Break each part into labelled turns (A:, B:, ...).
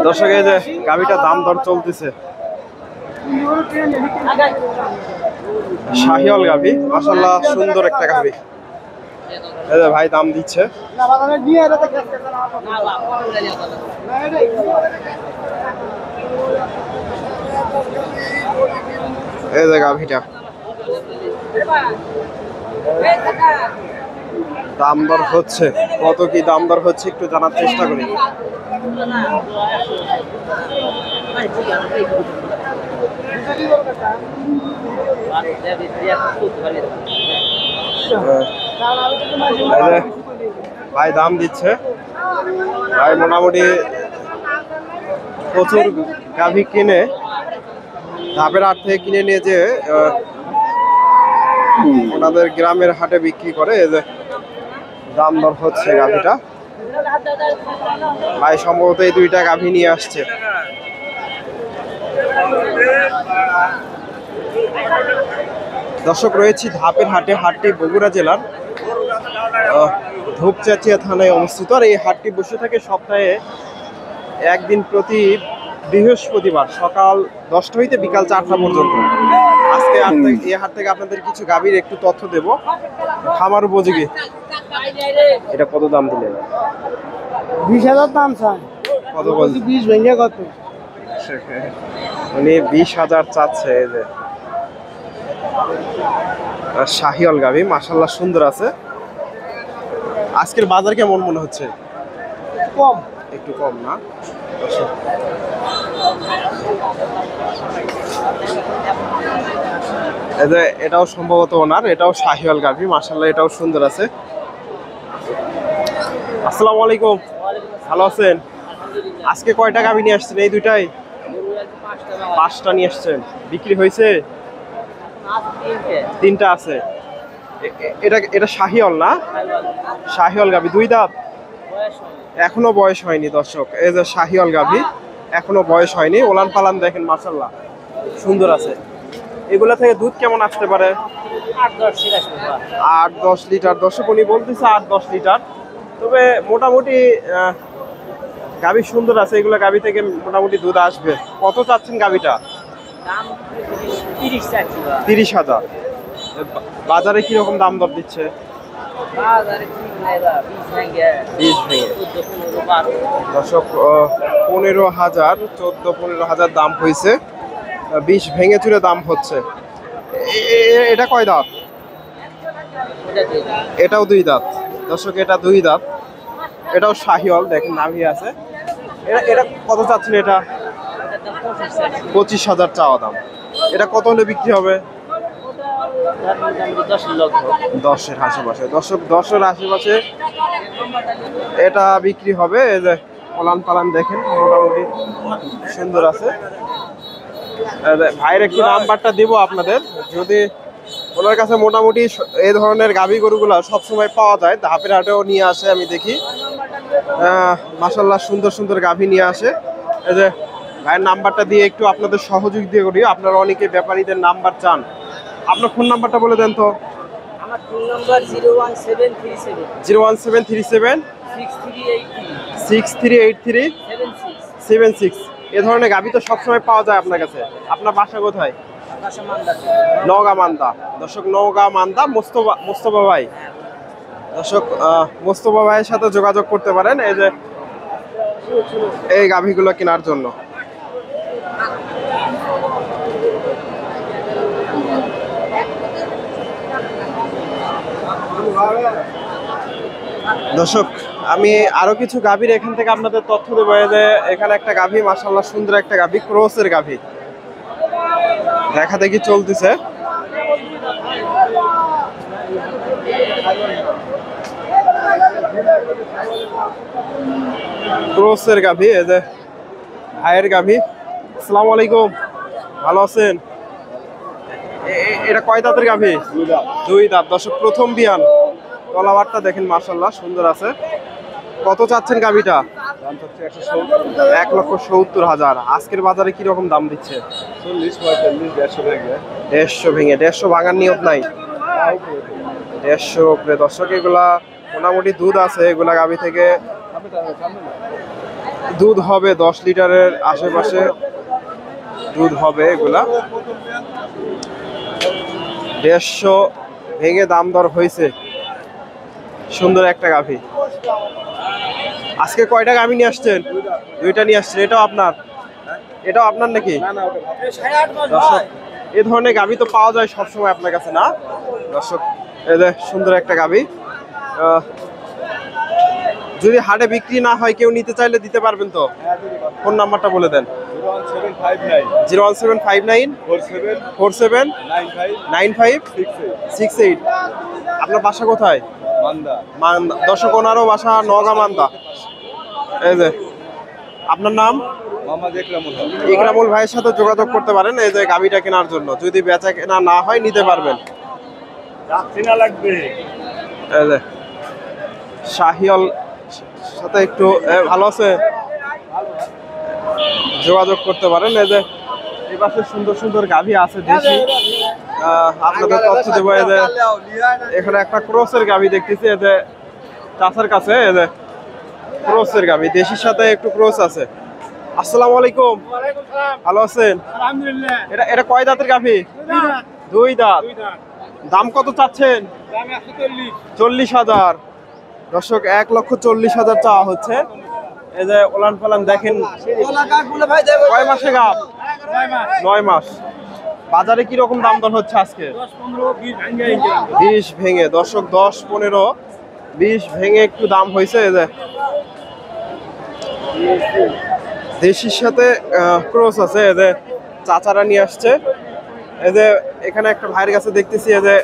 A: দর্শক এই যে গাভিটা দাম দর চলতেছে। শাহিওয়াল গাভি, মাশাআল্লাহ সুন্দর একটা গাভি। এই যে ভাই দাম দিচ্ছে। এই যে গাভিটা দাম দর হচ্ছে, কত কি দাম দর হচ্ছে একটু জানার চেষ্টা করি। ভাই দাম দিচ্ছে, ভাই মোটামুটি প্রচুর গাভী কিনে ধাপের হাট থেকে কিনে নিয়ে যে ওনাদের গ্রামের হাটে বিক্রি করে। এই যে দাম দর হচ্ছে গাভীটা। ভাই সম্ভবত এই দুইটা গাভী নিয়ে আসছে। দর্শক রয়েছি ধাপের হাটে। হাটটি বগুড়া জেলার ধূপচাচিয়া থানায় অবস্থিত। আর এই হাটটি বসে থাকে সপ্তাহে একদিন প্রতি বৃহস্পতিবার সকাল 10টা হইতে বিকাল 4টা পর্যন্ত। আজকে এই হাট থেকে আপনাদের কিছু গাভীর একটু তথ্য দেব খামার উপযোগী। এটা কত দাম দিলেন?
B: 20,000 দাম চাই।
A: কত বলছি?
B: 20 ভেঙে কত?
A: উনি 20,000 চাচ্ছে। এই যে শাহিওয়াল গাভী, মাশাআল্লাহ সুন্দর আছে। আজকের বাজার কেমন মনে হচ্ছে?
B: কম,
A: একটু কম না? এই যে এটাও সম্ভবত ওনার, এটাও শাহিওয়াল গাভী, মাশাআল্লাহ এটাও সুন্দর আছে। আসসালামু আলাইকুম, ভালো আছেন? আজকে কয়টা গাভী নিয়ে আসছেন? এই দুইটাই? 5টা নিয়ে আসছেন। বিক্রি হয়েছে? 3টা আছে। এটা এটা শাহিওয়াল না? শাহিওয়াল গাভী, 2 দাঁত, এখনো বয়স হয়নি। দর্শক এই যে শাহিওয়াল গাভী, এখনো বয়স হয়নি। ওলান পালান দেখেন মাশাআল্লাহ সুন্দর আছে। এগুলা থেকে দুধ কেমন আসতে পারে? 8-10 লিটার। দর্শক উনি বলতেছে 8-10 লিটার। তবে মোটামুটি গাভী সুন্দর আছে, এগুলো গাভী থেকে মোটামুটি দুধ আসবে। কত চাচ্ছেন গাভীটা? 30,000। বাজারে কিরকম দাম দর দিচ্ছে? 20 ভেঙে। দর্শক 15,000, 14-15,000 দাম হয়েছে। 20 ভেঙে চুরে দাম হচ্ছে। এটা কয় দাঁত? এটাও 2 দাঁত। দর্শক এটা 2 দাঁত। এটাও শাহিওয়াল, দেখেন নাভি আছে। এটা কত চাচ্ছেন? এটা 25,000 চাওয়া দাম। এটা কত হলে বিক্রি হবে? 10-এর আশেপাশে। দর্শক 10-এর আশেপাশে এটা বিক্রি হবে। এই যে ওলান পালান দেখেন মোটামুটি সুন্দর আছে। ভাইয়ের একটু নাম্বারটা দিব আপনাদের, যদি ওনার কাছে মোটামুটি এই ধরনের গাভী গরুগুলো সবসময় পাওয়া যায়। ধাপের হাটেও নিয়ে আসে, আমি দেখি মাশাআল্লাহ সুন্দর সুন্দর গাভী নিয়ে আসে। এই যে ভাইয়ের নাম্বারটা দিয়ে একটু আপনাদের সহযোগিতা করি। আপনারা অনেকে ব্যাপারীদের নাম্বার চান। আপনার ফোন নাম্বারটা বলে দেন তো।
B: আমার ফোন নাম্বার 01737
A: 01737 6383 76। এ ধরনের গাভী তো সবসময় পাওয়া যায় আপনার কাছে। আপনার বাসা কোথায়? নওগাঁ মান্দা। দর্শক নওগাঁ মান্দা মোস্তফা ভাই। দর্শক মোস্তফা ভাইয়ের সাথে যোগাযোগ করতে পারেন এই যে এই গাভীগুলো কেনার জন্য। দর্শক আমি আরো কিছু গাভীর এখান থেকে আপনাদের তথ্য দেবো। যে এখানে একটা গাভী, মাশাআল্লাহ সুন্দর একটা গাভী, ক্রসের গাভী দেখা দেখি চলতেছে। ক্রসের গাভী, এই যে ভাইয়ের গাভী। আসসালামু আলাইকুম, ভালো আছেন? এটা কয় দাঁতের গাভী? 2 দাঁত। দর্শক প্রথম বিয়ান, তলাবারটা দেখেন মাশাআল্লাহ সুন্দর আছে। কত চাচ্ছেন গাভীটা? 1,70,000। আজকের বাজারে কি রকম দাম দিচ্ছে? 150 ভেঙে। 150 ভাঙার নিয়ত নাই? 150 উপরে। দর্শক এগুলা মোটামুটি দুধ আছে, এগুলা গাভী থেকে দুধ হবে 10 লিটারের আশেপাশে দুধ হবে এগুলা। 150 ভেঙে দাম দর হয়েছে। সুন্দর একটা গাভী। আজকে কয়টা গাভী নিয়ে আসছেন? দুইটা নিয়ে আসছেন। এটাও আপনার? এটাও আপনার নাকি? দর্শক, এই ধরনের গাভী তো পাওয়া যায় সবসময় আপনার কাছে না দর্শক? এই যে সুন্দর একটা গাভী। যদি হাটে বিক্রি না হয় কেউ নিতে চাইলে দিতে পারবেন তো? ফোন নাম্বারটা বলে দেন। 01759 47 95 68। আপনার বাসা কোথায়? মান্দা। দর্শক, ওনারও বাসা নওগাঁ মান্দা। এই যে আপনার নাম? ইকরামুল ভাইয়ের সাথে যোগাযোগ করতে পারেন এই যে গাভীটা কেনার জন্য। যদি বেচা কেনা না হয় নিতে পারবেন। এই যে শাহিওয়াল সাথে একটু ভালো আছে, যোগাযোগ করতে পারেন। এই যে এই পাশে সুন্দর সুন্দর গাভী আছে দেশি। আপনাদের তথ্য দেবো। এই যে এখানে একটা ক্রসের গাভী দেখতেছি এই যে চাচার কাছে। এই যে ক্রসের গাভী, দেশির সাথে একটু ক্রস আছে। আসসালামু আলাইকুম, ভালো আছেন? এটা কয় দাঁতের গাভী? দুই দাঁত। দাম কত চাচ্ছেন? 40,000। দর্শক, 1,40,000 চাওয়া হচ্ছে। এই যে ওলান পালান দেখেন। কয় মাসে গাভ? 9 মাস। বাজারে কি রকম দাম দর হচ্ছে আজকে? 20 ভেঙে। দর্শক, 10, 15, 20 ভেঙে একটু দাম হয়েছে। এই যে দেশির সাথে ক্রস আছে। এই যে চাচারা নিয়ে আসছে। এই যে এখানে একটা ভাইয়ের কাছে দেখতেছি এই যে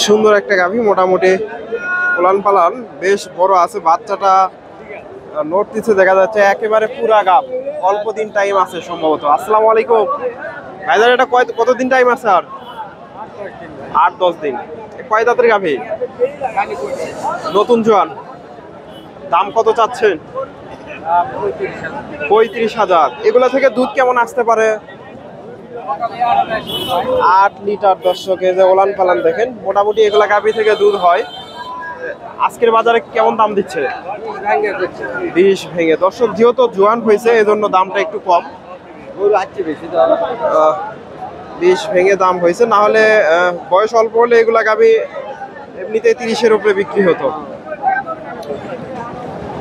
A: সুন্দর একটা গাভী, মোটামুটি উলান পালান বেশ বড় আছে। বাচ্চাটা নোট দিচ্ছে দেখা যাচ্ছে, একেবারে পুরা গাভ। অল্প দিন টাইম আছে সম্ভবত। আসসালামু আলাইকুম ভাইজান, এটা কতদিন টাইম আছে? আর 8-10 দিন। কয় দাঁতের গাভী? নতুন জোয়ান। দাম কত চাচ্ছেন? 35,000। এগুলা থেকে দুধ কেমন আসতে পারে? 8 লিটার। দর্শক, এই যে ওলান পালান দেখেন, মোটামুটি এগুলা গাভী থেকে দুধ হয়। আজকের বাজারে কেমন দাম দিচ্ছে? 20 ভেঙে। দর্শক, যেহেতু জোয়ান হয়েছে এজন্য দামটা একটু কম। 20 ভেঙে দাম হয়েছে, না হলে বয়স অল্প হলে এগুলা গাভী এমনিতে 30-এর উপরে বিক্রি হতো।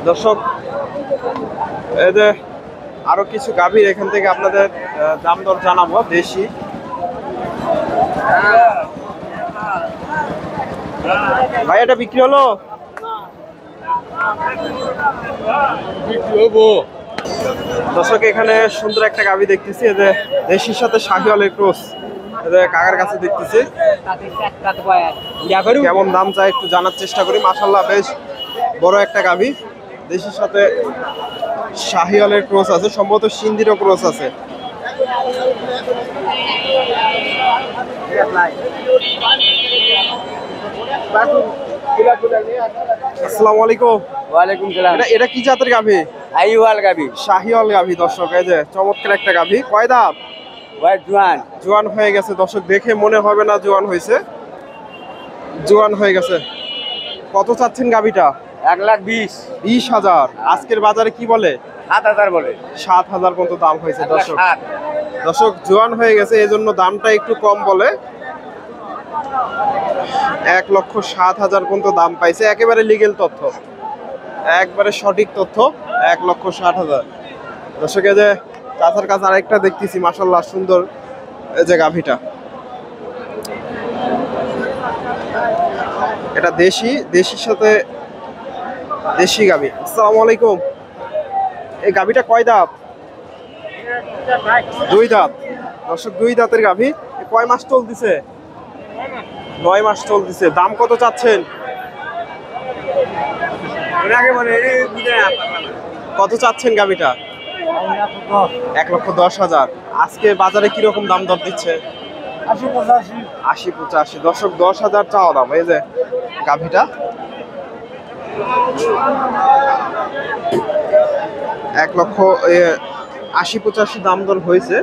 A: দর্শক, এই যে আরো কিছু গাভীর এখান থেকে আপনাদের দাম দর জানাবো দেশি। ভাই, এটা বিক্রি হলো? দর্শক, এখানে সুন্দর একটা গাভী দেখতেছি এই যে দেশির সাথে শাহিওয়ালের ক্রস। এই যে কাকার কাছে দেখতেছি, কেমন দাম চাই একটু জানার চেষ্টা করি। মাশাআল্লাহ, বেশ বড় একটা গাভী। দেশির সাথে শাহিওয়ালের ক্রস আছে, সম্ভবত সিন্ধিরও ক্রস আছে। আসসালামু আলাইকুম।
B: ওয়ালাইকুম সালাম।
A: এটা কি জাতের গাভী?
B: শাহিওয়াল গাভী।
A: শাহিওয়াল গাভী। দর্শক, এই যে চমৎকার একটা গাভী। কয় দাঁত?
B: জোয়ান।
A: জোয়ান হয়ে গেছে। দর্শক, দেখে মনে হবে না জোয়ান হয়েছে, জোয়ান হয়ে গেছে। কত চাচ্ছেন গাভীটা?
B: 1,20,000।
A: আজকের বাজারে কি বলে?
B: 7,000 বলে।
A: 7,000 পর্যন্ত দাম হয়েছে। দর্শক, জোয়ান হয়ে গেছে এজন্য দামটা একটু কম বলে। 1,07,000 পর্যন্ত দাম পাইছে। একেবারে লিগেল তথ্য, একবারে সঠিক তথ্য। 1,60,000। দর্শক, এই যে চাচার কাছে আরেকটা দেখতেছি, মাশাআল্লাহ সুন্দর এই যে গাভীটা। এটা দেশির সাথে দেশি গাভী। আসসালামু আলাইকুম। এই গাভীটা কয় দাঁত? 2 দাঁত। দর্শক, 2 দাঁতের গাভী। কয় মাস চলতেছে? 9 মাস চলতেছে। দাম কত চাচ্ছেন? কত চাচ্ছেন গাভীটা? 1,10,000। আজকে বাজারে কিরকম দাম দর দিচ্ছে? 80-85। দর্শক, 10,000 চাওয়া দাম। এই যে গাভীটা 1,80-85 দাম দর হয়েছে।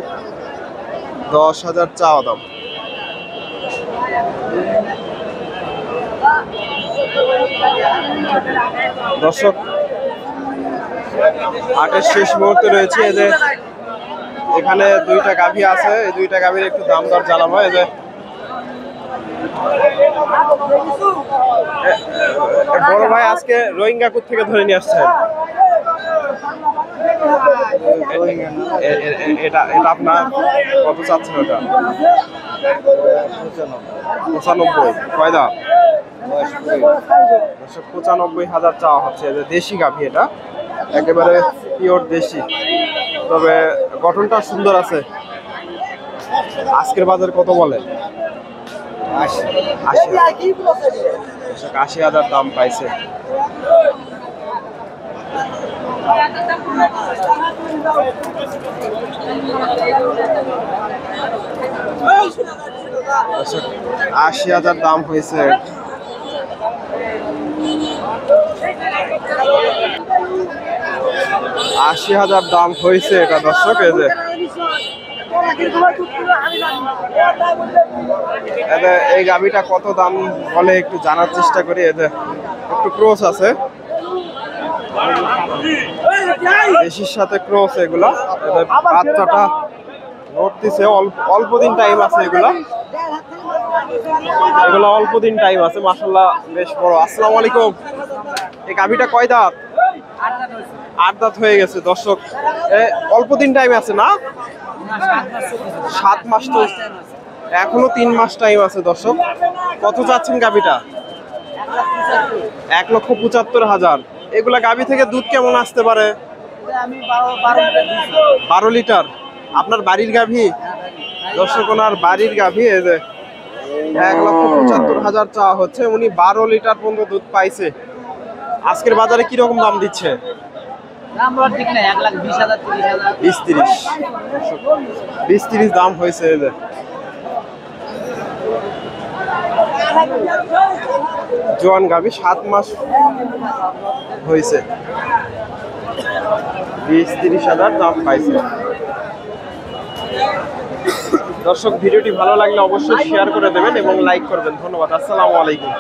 A: 10,000 চাওয়া দাম। দর্শক হাটের শেষ মুহূর্তে রয়েছে। এই যে এখানে দুইটা গাভী আছে, এই দুইটা গাভীর একটু দাম দর জানাবো। এই যে বড় ভাই আজকে রোহিঙ্গা থেকে ধরে নিয়ে আসছেন? এটা এটা আপনার কত চাচ্ছেন? ওটা 95। কয় দাম? 95,000 চাওয়া হচ্ছে। দেশি গাভী, এটা একেবারে পিওর দেশি, তবে গঠনটা সুন্দর আছে। আজকের বাজার কত বলে? 80,000 দাম পাইছে। আচ্ছা, 80,000 দাম হয়েছে। দাম হয়েছে এটা দর্শক। এই গাভিটা কত দাম বলে একটু জানার চেষ্টা করি। একটু ক্রস আছে, দেশির সাথে ক্রস। এগুলা বাচ্চাটা নড়তেছে, অল্প দিন টাইম আছে। এগুলা অল্প দিন টাইম আছে। মাশাআল্লাহ বেশ বড়। আসসালামু আলাইকুম। এই গাভিটা কয় দাঁত? 8 দাঁত হয়ে গেছে দর্শক। অল্প দিন টাইম আছে না? 7 মাস তো, এখনো 3 মাস টাইম আছে দর্শক। কত চাচ্ছেন গাভিটা? 1,75,000। এগুলা গাভি থেকে দুধ কেমন আসতে পারে? 12 লিটার। আপনার বাড়ির গাভি দর্শক, ওনার বাড়ির গাভি। এই যে 1,75,000 চাওয়া হচ্ছে। উনি 12 লিটার পর্যন্ত দুধ পাইছে। আজকের বাজারে কিরকম দাম দিচ্ছে? 20-30 দাম হয়েছে। জোয়ান গাভী, 7 মাস হয়েছে। 20-30,000 দাম পাইছে। দর্শক ভিডিওটি ভালো লাগলে অবশ্যই শেয়ার করে দেবেন এবং লাইক করবেন। ধন্যবাদ। আসসালামু আলাইকুম।